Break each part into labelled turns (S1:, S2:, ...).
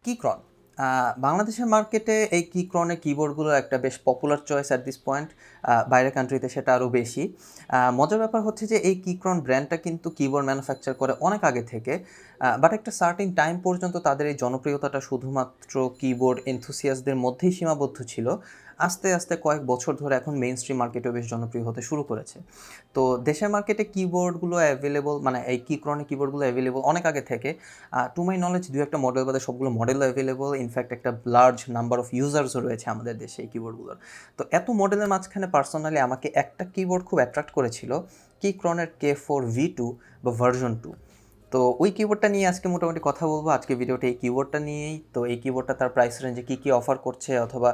S1: কিক্রন বাংলাদেশের মার্কেটে এই কিক্রনের কিবোর্ডগুলো একটা বেশ popular choice at this point. বাইরের কান্ট্রিতে সেটা আরও বেশি। মজার ব্যাপার হচ্ছে যে এই কিক্রন ব্র্যান্ডটা কিন্তু কিবোর্ড ম্যানুফ্যাকচার করে অনেক আগে থেকে, বাট একটা সার্টেন টাইম পর্যন্ত তাদের এই জনপ্রিয়তাটা শুধুমাত্র কিবোর্ড এনথুসিয়াসদের মধ্যেই সীমাবদ্ধ ছিল। আস্তে আস্তে কয়েক বছর ধরে এখন মেইন স্ট্রিম মার্কেটেও বেশ জনপ্রিয় হতে শুরু করেছে। তো দেশের মার্কেটে কিবোর্ডগুলো অ্যাভেলেবল, মানে এই কিক্রনের কিবোর্ডগুলো অ্যাভেলেবল অনেক আগে থেকে। টু মাই নলেজ দু একটা মডেল বাদে সবগুলো মডেল অ্যাভেলেবল। ইনফ্যাক্ট একটা লার্জ নাম্বার অফ ইউজার্সও রয়েছে আমাদের দেশে এই কিবোর্ডগুলোর। তো এত মডেলের মাঝখানে পার্সোনালি আমাকে একটা কিবোর্ড খুব অ্যাট্রাক্ট করেছিল, কিক্রনের K4V2 বা ভার্সন 2। তো ওই কিবোর্ডটা নিয়ে আজকে মোটামুটি কথা বলবো। আজকে ভিডিওটা এই কিবোর্ডটা নিয়েই। তো এই কিবোর্ডটা তার প্রাইস রেঞ্জে কী কী অফার করছে, অথবা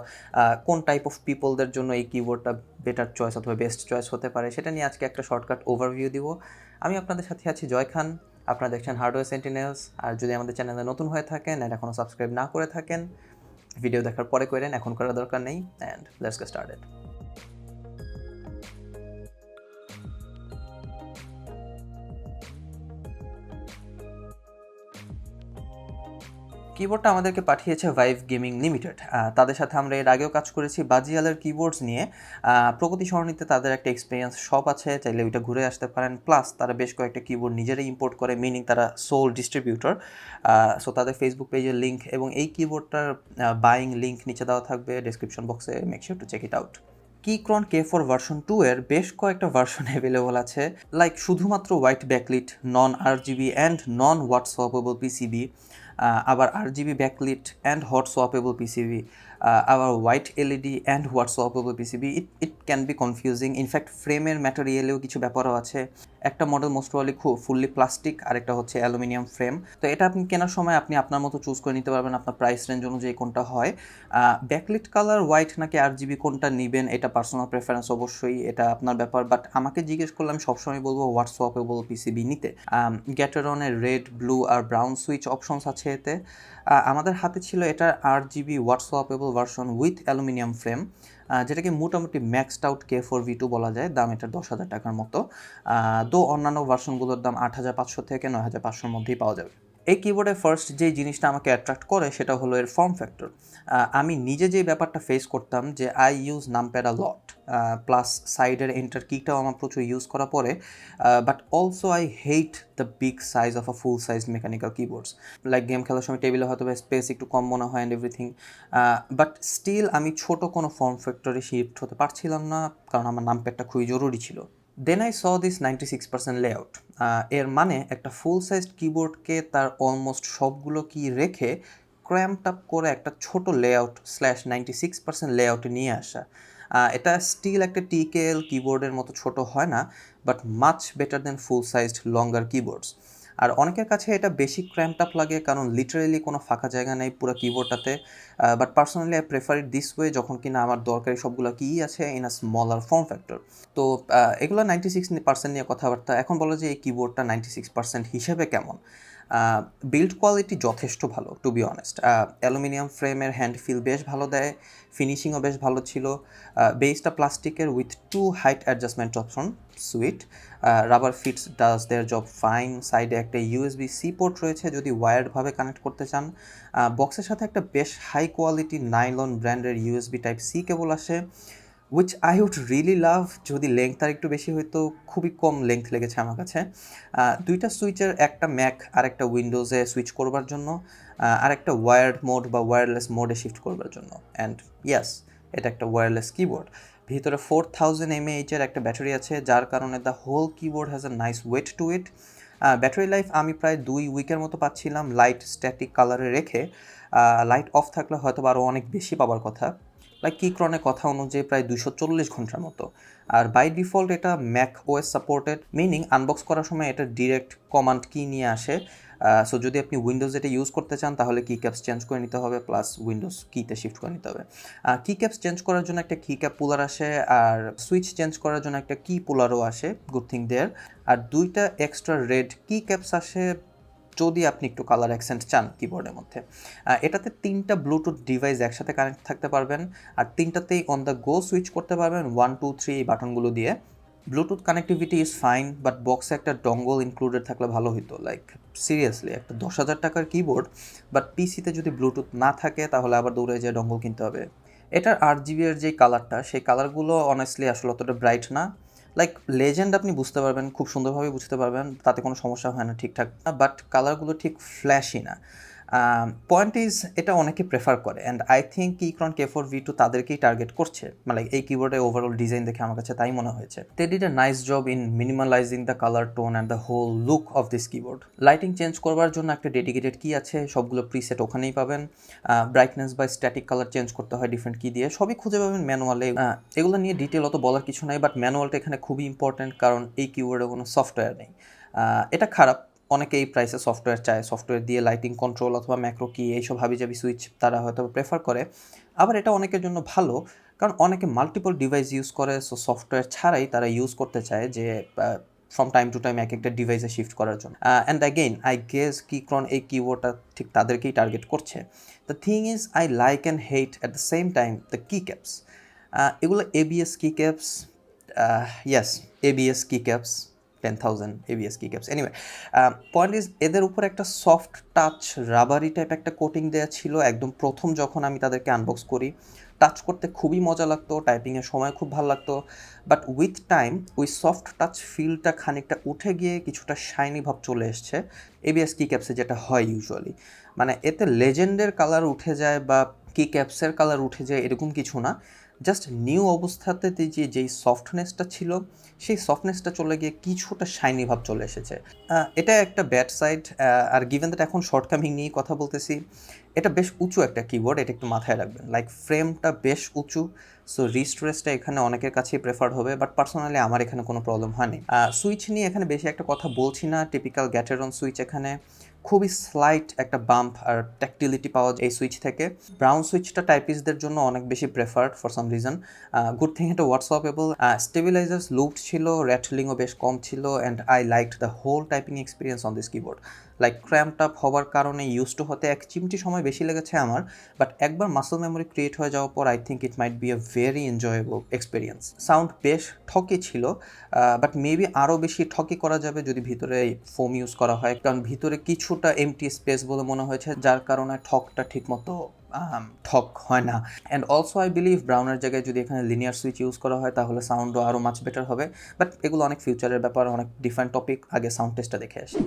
S1: কোন টাইপ অফ পিপলদের জন্য এই কিবোর্ডটা বেটার চয়েস অথবা বেস্ট চয়েস হতে পারে, সেটা নিয়ে আজকে একটা শর্টকাট ওভারভিউ দিব। আমি আপনাদের সাথে আছি জয় খান। আপনারা দেখছেন হার্ডওয়্যার সেন্টিনেলস। আর যদি আমাদের চ্যানেলে নতুন হয়ে থাকেন আর এখনও সাবস্ক্রাইব না করে থাকেন, ভিডিও দেখার পরে করেন, এখন করার দরকার নেই। And let's get started. কিবোর্ডটা আমাদেরকে পাঠিয়েছে ভাইভ গেমিং লিমিটেড। তাদের সাথে আমরা এর আগেও কাজ করেছি বাজিয়ালের কিবোর্ডস নিয়ে। প্রগতি সরণিতে তাদের একটা এক্সপিরিয়েন্স শপ আছে, চাইলে ওইটা ঘুরে আসতে পারেন। প্লাস তারা বেশ কয়েকটা কিবোর্ড নিজেরাই ইম্পোর্ট করে, মিনিং তারা সোল ডিস্ট্রিবিউটর। সো তাদের ফেসবুক পেজের লিঙ্ক এবং এই কিবোর্ডটার বাইং লিঙ্ক নিচে দেওয়া থাকবে ডেসক্রিপশন বক্সে। Make sure to check it out. Keychron K4 version 2 এর বেশ কয়েকটা ভার্সন অ্যাভেলেবল আছে, লাইক শুধুমাত্র white backlit, non RGB and non hot swappable PCB, আবার RGB backlit and hot swappable PCB, আবার white LED and hot swappable PCB. It can be confusing. In fact ফ্রেমের ম্যাটেরিয়ালেও কিছু ব্যাপারও আছে। একটা মডেল মোস্ট প্রবাবলি খুব ফুললি প্লাস্টিক, আর একটা হচ্ছে অ্যালুমিনিয়াম ফ্রেম। তো এটা আপনি কেনার সময় আপনি আপনার মতো চুজ করে নিতে পারবেন আপনার প্রাইস রেঞ্জ অনুযায়ী কোনটা হয়। ব্যাকলিট কালার হোয়াইট নাকি আরজিবি কোনটা নেবেন এটা পার্সোনাল প্রেফারেন্স, অবশ্যই এটা আপনার ব্যাপার। বাট আমাকে জিজ্ঞেস করলে আমি সবসময় বলবো হোয়াটসঅ্যাপেবল পিসিবি নিতে। গ্যাটেরনের রেড, ব্লু আর ব্রাউন সুইচ অপশনস আছে এতে। আমাদের হাতে ছিল এটা RGB hot swappable version with aluminium frame, যেটাকে মোটামুটি ম্যাক্সড আউট K4V2 বলা যায়। দাম এটার 10,000 টাকার মতো। দো অন্যান্য ভার্সনগুলোর দাম 8,500 থেকে 9,500-র মধ্যেই পাওয়া যাবে। এই কিবোর্ডে ফার্স্ট যেই জিনিসটা আমাকে অ্যাট্রাক্ট করে সেটা হলো এর ফর্ম ফ্যাক্টর। আমি নিজে যে ব্যাপারটা ফেস করতাম যে I use numpad a lot, plus সাইডের এন্টার কিটাও আমার প্রচুর ইউজ করা পড়ে। But also I hate the big size of a full size mechanical keyboards. Like game খেলার সময় টেবিলে হয়তো বা স্পেস একটু কম মনে হয় অ্যান্ড এভরিথিং। বাট স্টিল আমি ছোট কোনো ফর্ম ফ্যাক্টরে শিফট হতে পারছিলাম না, কারণ আমার নামপ্যাডটা খুবই জরুরি ছিল। Then I saw this 96% layout. এর মানে একটা ফুল সাইজড কিবোর্ডকে তার অলমোস্ট সবগুলো কি রেখে ক্র্যাম্পড আপ করে একটা ছোট লেআউট /96% লেআউটে নিয়ে আসা। এটা স্টিল একটা টিকেএল কিবোর্ডের মতো ছোট হয় না, but much better then full sized longer keyboards. আর অনেকের কাছে এটা বেশি ক্র্যাম্পড আপ লাগে, কারণ লিটারেলি কোনো ফাঁকা জায়গা নেই পুরো কিবোর্ডটাতে। But personally I prefer it this way, যখন কিনা আমার দরকারি সবগুলো কিই আছে in a smaller form factor. তো এগুলো 96% নিয়ে কথাবার্তা। এখন বলো যে এই কিবোর্ডটা 96% হিসেবে কেমন? বিল্ড কোয়ালিটি যথেষ্ট ভালো, টু বি অনেস্ট। অ্যালুমিনিয়াম ফ্রেমের হ্যান্ড ফিল বেশ ভালো দেয়, ফিনিশিংও বেশ ভালো ছিল। বেসটা প্লাস্টিকের with 2 height adjustment option, sweet. Rubber feets does their job fine. সাইডে একটা USB-C পোর্ট রয়েছে যদি ওয়ার্ডভাবে কানেক্ট করতে চান। বক্সের সাথে একটা বেশ হাই কোয়ালিটি নাইলন ব্র্যান্ডের USB Type-C কেবল আসে, which I would really love যদি লেংথ আর একটু বেশি হইতো। খুবই কম লেংথ লেগেছে আমার কাছে। দুইটা সুইচের, একটা ম্যাক আর একটা উইন্ডোজে সুইচ করবার জন্য, আর একটা ওয়ার্ড মোড বা ওয়্যারলেস মোডে শিফট করবার জন্য। অ্যান্ড ইয়াস, এটা একটা ওয়্যারলেস কিবোর্ড। ভিতরে 4000 mAh একটা ব্যাটারি আছে, যার কারণে the whole keyboard has a nice weight to it. Battery life আমি প্রায় 2 উইকের মতো পাচ্ছিলাম লাইট স্ট্যাটিক কালারে রেখে। লাইট অফ থাকলে হয়তো আরও অনেক বেশি পাওয়ার কথা, লাইক কিক্রনের কথা অনুযায়ী প্রায় 240 ঘন্টার মতো। আর বাই ডিফল্ট এটা Mac OS supported, meaning unbox করার সময় এটা ডিরেক্ট কমান্ড কি নিয়ে আসে। সো যদি আপনি উইন্ডোজ এটা ইউজ করতে চান তাহলে কি ক্যাপস চেঞ্জ করে নিতে হবে, প্লাস উইন্ডোজ কিতে শিফট করে নিতে হবে। কি ক্যাপস চেঞ্জ করার জন্য একটা কি ক্যাপ পুলার আসে, আর সুইচ চেঞ্জ করার জন্য একটা কি পুলারও আসে, গুড থিং দেয়ার। আর দুইটা এক্সট্রা রেড কি ক্যাপস আসে যদি আপনি একটু কালার অ্যাকসেন্ট চান কিবোর্ডের মধ্যে। এটাতে 3টা ব্লুটুথ ডিভাইস একসাথে কানেক্ট থাকতে পারবেন, আর 3টাতেই অন দ্য গো সুইচ করতে পারবেন 1 2 3 এই বাটনগুলো দিয়ে। Bluetooth connectivity is fine, but বক্সে একটা ডঙ্গল ইনক্লুডেড থাকলে ভালো হতো। লাইক সিরিয়াসলি একটা 10,000 টাকার কিবোর্ড, বাট পিসিতে যদি ব্লুটুথ না থাকে তাহলে আবার দৌড়ে যেয়ে ডঙ্গল কিনতে হবে। এটার 8 GB এর যে কালারটা, সেই কালারগুলো অনেস্টলি আসলে অতটা ব্রাইট না। লাইক লেজেন্ড আপনি বুঝতে পারবেন, খুব সুন্দরভাবে বুঝতে পারবেন, তাতে কোনো সমস্যা হয় না, ঠিকঠাক না, বাট কালারগুলো ঠিক ফ্ল্যাশি না। পয়েন্ট ইজ এটা অনেকে প্রেফার করে, অ্যান্ড আই থিঙ্ক কিক্রন K4V2 তাদেরকেই টার্গেট করছে। মানে এই কিবোর্ডের ওভারঅল ডিজাইন দেখে আমার কাছে তাই মনে হয়েছে। They did a nice job in minimalizing the colour tone and the whole look of this keyboard. Lighting change করবার জন্য একটা ডেডিকেটেড কি আছে, সবগুলো প্রিসেট ওখানেই পাবেন। ব্রাইটনেস বা স্ট্যাটিক কালার চেঞ্জ করতে হয় ডিফারেন্ট কি দিয়ে, সবই খুঁজে পাবেন ম্যানুয়ালে। এগুলো নিয়ে ডিটেল অত বলার কিছু নাই, বাট ম্যানুয়ালটা এখানে খুবই ইম্পর্ট্যান্ট, কারণ এই কিবোর্ডে কোনো সফটওয়্যার নেই। এটা খারাপ। অনেকে এই প্রাইসে সফটওয়্যার চায়, সফটওয়্যার দিয়ে লাইটিং কন্ট্রোল অথবা ম্যাক্রো কি এইসব হাবিজাবি সুইচ তারা হয়তো প্রেফার করে। আবার এটা অনেকের জন্য ভালো, কারণ অনেকে মাল্টিপল ডিভাইস ইউজ করে, সো সফটওয়্যার ছাড়াই তারা ইউজ করতে চায় যে ফ্রম টাইম টু টাইম এক একটা ডিভাইসে শিফট করার জন্য। অ্যান্ড অ্যাগেইন আই গেস কিক্রন এই কিবোর্ডটা ঠিক তাদেরকেই টার্গেট করছে। The thing is I like and hate at the same time the কি ক্যাপস। এগুলো ABS কি ক্যাপস, ইয়েস, ABS কি ক্যাপস, 10,000 ABS কি ক্যাপস। এনিওয়ে, পয়েন্ট ইজ এদের উপর একটা সফট টাচ রাবারি টাইপ একটা কোটিং দেওয়া ছিল একদম প্রথম যখন আমি তাদেরকে আনবক্স করি। টাচ করতে খুবই মজা লাগতো, টাইপিংয়ের সময় খুব ভালো লাগতো, বাট উইথ টাইম ওই সফট টাচ ফিলটা খানিকটা উঠে গিয়ে কিছুটা শাইনি ভাব চলে এসছে ABS কি ক্যাপসে, যেটা হয় ইউজুয়ালি। মানে এতে লেজেন্ডের কালার উঠে যায় বা কি ক্যাপসের কালার উঠে যায় এরকম কিছু না, জাস্ট নিউ অবস্থাতে যেই সফটনেসটা ছিল সেই সফটনেসটা চলে গিয়ে কিছুটা শাইনি ভাব চলে এসেছে। এটা একটা bad side. Are given that এখন শর্টকামিং নিয়ে কথা বলতেছি, এটা বেশ উঁচু একটা কিবোর্ড, এটা একটু মাথায় রাখবেন। লাইক ফ্রেমটা বেশ উঁচু, সো রিস্টরেসটা এখানে অনেকের কাছেই প্রেফার্ড হবে, বাট পার্সোনালি আমার এখানে কোনো প্রবলেম হয়নি। সুইচ নিয়ে এখানে বেশি একটা কথা বলছি না, টিপিক্যাল গ্যাটেরন সুইচ। এখানে খুবই স্লাইট একটা বাম্প আর ট্যাকটিলিটি পাওয়া যায় এই সুইচ থেকে। ব্রাউন সুইচটা টাইপিস্টদের জন্য অনেক বেশি preferred for some reason. Good thing এটা হোয়াটসঅ্যাপেবল। স্টেবিলাইজার্স লুপড ছিল, র্যাটলিংও বেশ কম ছিল, and I liked the whole typing experience on this keyboard. Like cramped up হওয়ার কারণে ইউজ টু হতে এক চিমটি সময় বেশি লেগেছে আমার, বাট একবার মাসল মেমোরি ক্রিয়েট হয়ে যাওয়ার পর I think it might B a very enjoyable experience. Sound বেশ ঠকি ছিল, বাট মেবি আরও বেশি ঠকি করা যাবে যদি ভিতরে ফোম ইউজ করা হয়, কারণ ভিতরে কিছুটা এমটি স্পেস বলে মনে হয়েছে, যার কারণে ঠকটা ঠিকমতো ঠক হয় না। অ্যান্ড অলসো আই বিলিভ ব্রাউনের জায়গায় যদি এখানে লিনিয়ার সুইচ ইউজ করা হয় তাহলে সাউন্ডও আরও মাচ বেটার হবে, বাট এগুলো অনেক ফিউচারের ব্যাপার, অনেক ডিফারেন্ট টপিক। আগে সাউন্ড টেস্টটা দেখে আসি।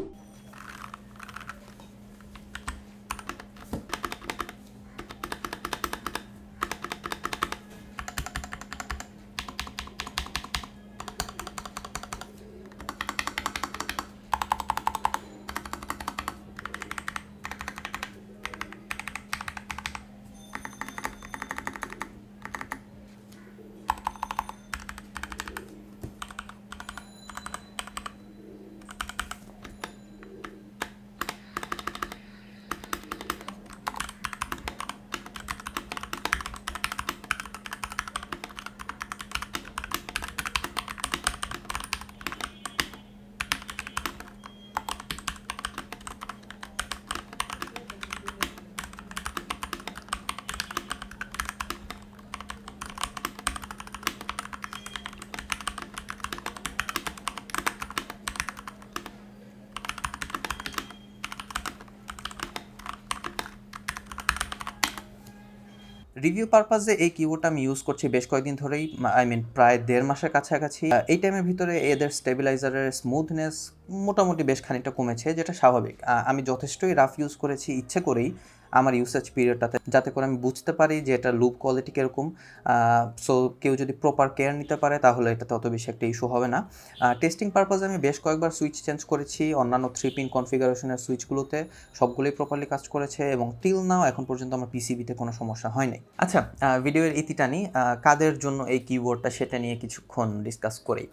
S1: রিভিউ পারপাসে এই কিবোর্ডটা আমি ইউজ করছি বেশ কয়েকদিন ধরেই, আই মিন প্রায় 1.5 মাসের কাছাকাছি। এই টাইমের ভিতরে এদের স্টেবিলাইজারের স্মুথনেস মোটামুটি বেশ খানিকটা কমেছে, যেটা স্বাভাবিক। আমি যথেষ্টই রাফ ইউজ করেছি ইচ্ছে করেই আমার ইউসেজ পিরিয়ডটাতে, যাতে করে আমি বুঝতে পারি যে এটা লুপ কোয়ালিটি কীরকম। সো কেউ যদি প্রপার কেয়ার নিতে পারে তাহলে এটাতে অত বেশি একটা ইস্যু হবে না। টেস্টিং পারপাসে আমি বেশ কয়েকবার সুইচ চেঞ্জ করেছি অন্যান্য 3 পিন কনফিগারেশনের সুইচগুলোতে, সবগুলোই প্রপারলি কাজ করেছে, এবং টিল নাও এখন পর্যন্ত আমার পিসিবিতে কোনো সমস্যা হয়নি। আচ্ছা, ভিডিওর ইতি টানি, কাদের জন্য এই কিবোর্ডটা সেটা নিয়ে কিছুক্ষণ ডিসকাস করি।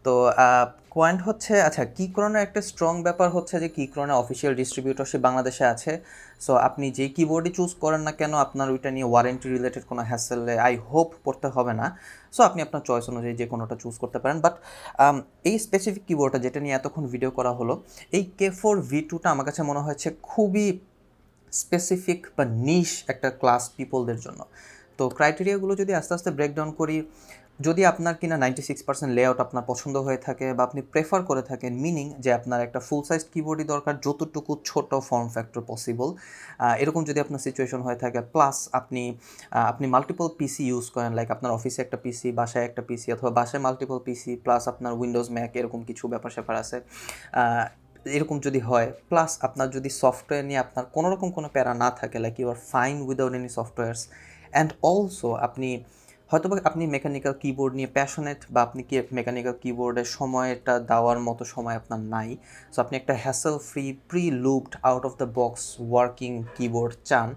S1: তো পয়েন্ট হচ্ছে, আচ্ছা, কিক্রনের একটা স্ট্রং ব্যাপার হচ্ছে যে কিক্রনের অফিসিয়াল ডিস্ট্রিবিউটরশিপ বাংলাদেশে আছে। সো আপনি যেই কিবোর্ডই চুজ করেন না কেন, আপনার ওইটা নিয়ে ওয়ারেন্টি রিলেটেড কোনো হ্যাসেলে আই হোপ পড়তে হবে না। সো আপনি আপনার চয়েস অনুযায়ী যে কোনোটা চুজ করতে পারেন। বাট এই স্পেসিফিক কিবোর্ডটা যেটা নিয়ে এতক্ষণ ভিডিও করা হলো, এই K4V2টা আমার কাছে মনে হয়েছে খুবই স্পেসিফিক বা নিশ একটা ক্লাস পিপলদের জন্য। তো ক্রাইটেরিয়াগুলো যদি আস্তে আস্তে ব্রেকডাউন করি, যদি আপনার কিনা 96% লেআউট আপনার পছন্দ হয়ে থাকে বা আপনি প্রেফার করে থাকেন, মিনিং যে আপনার একটা ফুল সাইজ কিবোর্ডই দরকার, যতটুকু ছোট ফর্ম ফ্যাক্টর পসিবল, এরকম যদি আপনার সিচুয়েশন হয়ে থাকে, প্লাস আপনি মাল্টিপল পিসি ইউজ করেন, লাইক আপনার অফিসে একটা পিসি, বাসায় একটা পিসি, অথবা বাসায় মাল্টিপল পিসি প্লাস আপনার উইন্ডোজ ম্যাক এরকম কিছু ব্যাপার স্যাপার আছে, এরকম যদি হয়, প্লাস আপনার যদি সফটওয়্যার নিয়ে আপনার কোনো রকম কোনো প্যারা না থাকে, like you are fine without any softwares, and also হয়তোবা আপনি মেকানিক্যাল কিবোর্ড নিয়ে প্যাশনেট, বা আপনি কি মেকানিক্যাল কিবোর্ডের সময়টা দেওয়ার মতো সময় আপনার নাই, সো আপনি একটা hassle free pre lubed out of the box working keyboard চান,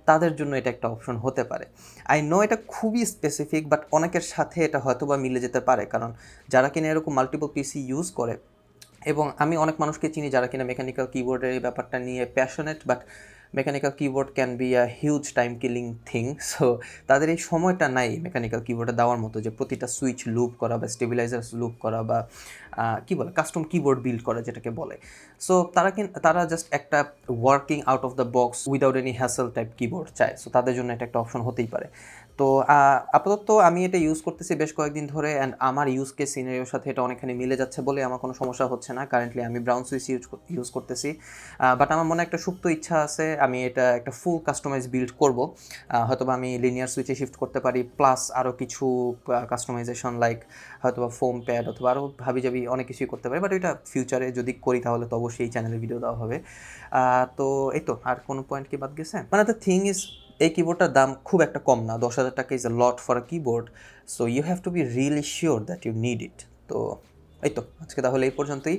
S1: তাদের জন্য এটা একটা অপশন হতে পারে। আই নো এটা খুবই স্পেসিফিক, বাট অনেকের সাথে এটা হয়তোবা মিলে যেতে পারে, কারণ যারা কিনা এরকম মাল্টিপল পিসি ইউজ করে, এবং আমি অনেক মানুষকে চিনি যারা কিনা মেকানিক্যাল কিবোর্ডের এই ব্যাপারটা নিয়ে passionate, but mechanical keyboard can be a huge time killing thing. So তাদের এই সময়টা নাই মেকানিক্যাল কিবোর্ডে দেওয়ার মতো, যে প্রতিটা সুইচ লুপ করা বা স্টেবিলাইজার লুপ করা বা কী বলে কাস্টম কিবোর্ড বিল্ড করা যেটাকে বলে। সো তারা জাস্ট একটা working out of the box without any hassle type keyboard চায়। সো তাদের জন্য এটা একটা অপশন হতেই পারে। তো আপাতত আমি এটা ইউজ করতেছি বেশ কয়েকদিন ধরে, অ্যান্ড আমার ইউজ কেস সিনারিওর সাথে এটা অনেকখানি মিলে যাচ্ছে বলে আমার কোনো সমস্যা হচ্ছে না। কারেন্টলি আমি ব্রাউন সুইচ ইউজ করতেছি, বাট আমার মনে একটা সুপ্ত ইচ্ছা আছে, আমি এটা একটা ফুল কাস্টমাইজ বিল্ড করব। হয়তোবা আমি লিনিয়ার সুইচে শিফট করতে পারি, প্লাস আরও কিছু কাস্টমাইজেশন, লাইক হয়তোবা ফোম প্যাড অথবা আরও হাবিজাবি অনেক কিছুই করতে পারি, বাট এটা ফিউচারে যদি করি তাহলে তো অবশ্যই এই চ্যানেলে ভিডিও দেওয়া হবে। তো এই তো, আর কোনো পয়েন্ট কি বাদ গেছে? মানে দ্য থিং ইজ, এই কিবোর্ডটার দাম খুব একটা কম না, 10,000 টাকা is a lot for a keyboard. So you have to be really sure that you need it. তো এই তো, আজকে তাহলে এই পর্যন্তই।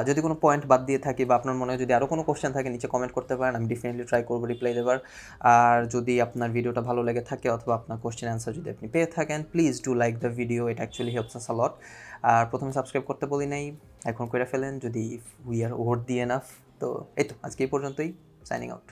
S1: যদি কোনো পয়েন্ট বাদ দিয়ে থাকি বা আপনার মনে হয় যদি আরও কোনো কোশ্চেন থাকে, নিচে কমেন্ট করতে পারেন, আমি ডেফিনেটলি ট্রাই করবো রিপ্লাই দেওয়ার। আর যদি আপনার ভিডিওটা ভালো লেগে থাকে অথবা আপনার কোশ্চেন অ্যান্সার যদি আপনি পেয়ে থাকেন, please do like the video, it actually helps us a lot. আর প্রথমে সাবস্ক্রাইব করতে বলি নাই, এখন করে ফেলেন যদি উই আর ওয়ার্থি এনাফ। তো এই তো, আজকে এই পর্যন্তই, সাইনিং আউট।